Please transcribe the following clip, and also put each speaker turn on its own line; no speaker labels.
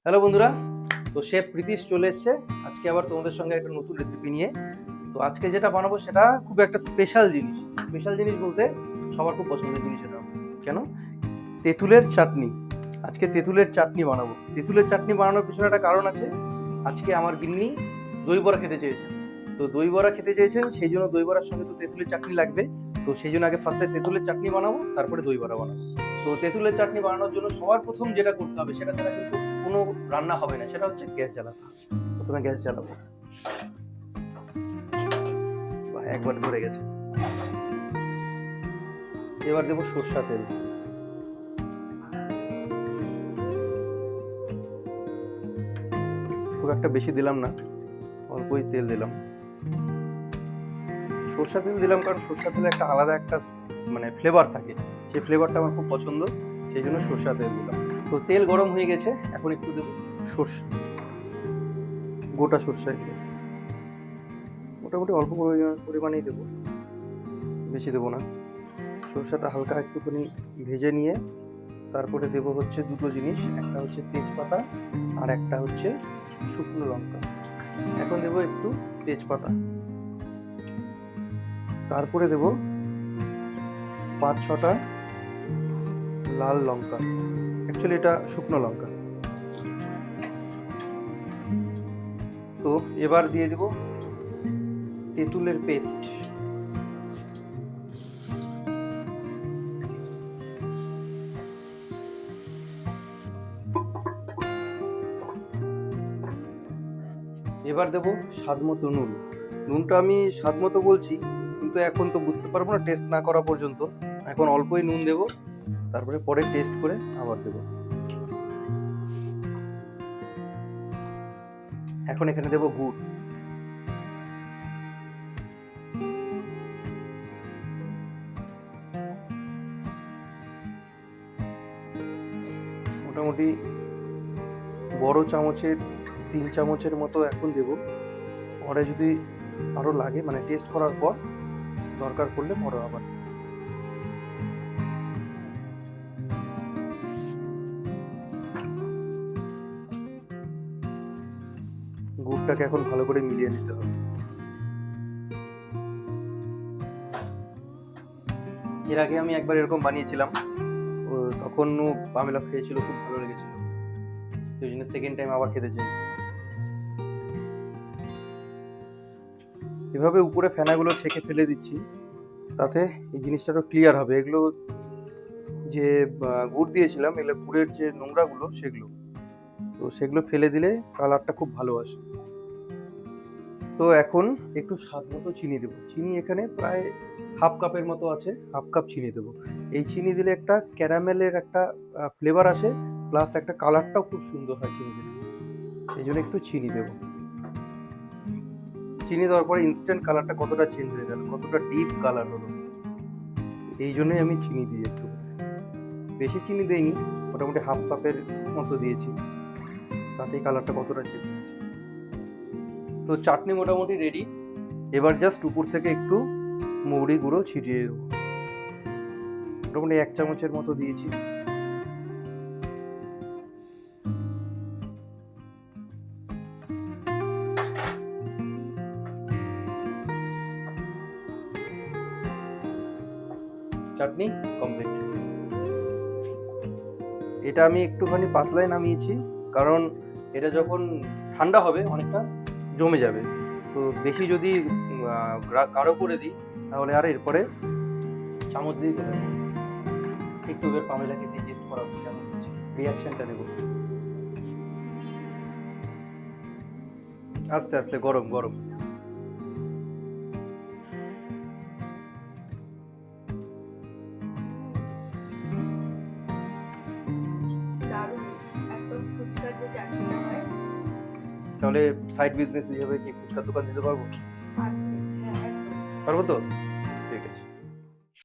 Hello বন্ধুরা, তো chef Pritish চলে এসছে আজকে আবার তোমাদের সঙ্গে একটা নতুন রেসিপি নিয়ে। তো আজকে যেটা বানাবো সেটা খুব একটা স্পেশাল জিনিস বলতে সবার খুব পছন্দের জিনিস। এটা কেন? তেঁতুলের চাটনি। আজকে তেঁতুলের চাটনি বানাবো। তেঁতুলের চাটনি বানানোর পিছনে একটা কারণ আছে। আজকে আমার গিন্নি দই বড়া খেতে চেয়েছেন। তো দই বড়া খেতে চেয়েছেন, সেই জন্য দই বড়ার সঙ্গে তো তেঁতুলের চাটনি লাগবে। তো সেই জন্য আগে ফার্স্টে তেঁতুলের চাটনি বানাবো, তারপরে দই বড়া বানাবো। তো তেঁতুলের চাটনি বানানোর জন্য সবার প্রথম যেটা করতে হবে, সেটা ছাড়া কিন্তু কোনো রান্না হবে না, সেটা হচ্ছে গ্যাস জ্বালাতে হবে। প্রথমে গ্যাস জ্বালাবো। একবার ধরে গেছে। এবার দেবো সরষা তেল। খুব একটা বেশি দিলাম না, অল্পই তেল দিলাম। সরষা তেল দিলাম কারণ সরষা তেলে একটা আলাদা একটা মানে ফ্লেভার থাকে, সেই ফ্লেভারটা আমার খুব পছন্দ, সেই জন্য সরষা তেল দিলাম। তো তেল গরম হয়ে গেছে, এখন একটু দেবো সরষা, গোটা সরষা। একটু মোটামুটি অল্প পরিমাণেই দেবো, বেশি দেবো না। সরষাটা হালকা একটুখানি ভেজে নিয়ে তারপরে দেবো হচ্ছে দুটো জিনিস, একটা হচ্ছে তেজপাতা আর একটা হচ্ছে শুকনো লঙ্কা। এখন দেবো একটু তেজপাতা, তারপরে দেবো 5-6টা লাল লঙ্কা, অ্যাকচুয়ালি এটা শুকনো লঙ্কা। তো এবার দিয়ে দেবো তেঁতুলের পেস্ট। এবার দেবো স্বাদ মতো নুন। নুনটা আমি স্বাদ মতো বলছি, কিন্তু এখন তো বুঝতে পারবো না টেস্ট না করা পর্যন্ত। এখন অল্পই নুন দেবো, তারপরে পরে টেস্ট করে আবার দেবো। এখন এখানে দেবো গুড়। মোটামুটি বড় চামচের 3 চামচের মতো এখন দেবো। পরে যদি আরো লাগে, মানে টেস্ট করার পর দরকার পড়লে পরে আবার। গুড়টাকে এখন ভালো করে মিলিয়ে নিতে হবে। এর আগে আমি একবার এরকম বানিয়েছিলাম, তখনও পামেলা খেয়েছিল, খুব ভালো লেগেছিল, সেই জন্য সেকেন্ড টাইম আবার খেতে চাইছি। এভাবে উপরে ফেনাগুলো ছেঁকে ফেলে দিচ্ছি, তাতে এই জিনিসটা আরো ক্লিয়ার হবে। এগুলো যে গুড় দিয়েছিলাম, এগুলো গুড়ের যে নোংরাগুলো সেগুলো, তো সেগুলো ফেলে দিলে কালারটা খুব ভালো আসে। তো এখন একটু স্বাদ মতো চিনি দেবো। চিনি এখানে প্রায় হাফ কাপের মতো আছে, হাফ কাপ চিনি দেবো। এই চিনি দিলে একটা ক্যারামেলের একটা ফ্লেভার আসে, প্লাস একটা কালারটাও খুব সুন্দর হয় চিনি দিলে, এই জন্য একটু চিনি দেবো। চিনি দেওয়ার পরে ইনস্ট্যান্ট কালারটা কতটা চেঞ্জ হয়ে গেল, কতটা ডিপ কালার হলো, এই জন্যই আমি চিনি দিই একটু। বেশি চিনি দেইনি, মোটামুটি হাফ কাপের মতো দিয়েছি, তাতেই কালারটা কতটা চেঞ্জ হয়েছে। তো চাটনি মোটামুটি রেডি। এবার জাস্ট উপর থেকে একটু মৌরি গুঁড়ো ছিটিয়ে দেবো, মোটামুটি 1 চামচের মতো দিয়েছি। চাটনি কমপ্লিট। এটা আমি একটুখানি পাতলায় নামিয়েছি, কারণ এটা যখন ঠান্ডা হবে অনেকটা জমে যাবে। তো বেশি যদি গাঢ় করে দিই তাহলে আর এরপরে চামচ দিয়ে দেবো। একটু এবার পামেলাকে দিয়ে টেস্ট করাবো কেমন হচ্ছে, রিয়াকশনটা নেব। আস্তে আস্তে, গরম গরম। তাহলে সাইড বিজনেস হিসেবে কি ফুচকার দোকান দিতে পারবো? পারবো তো?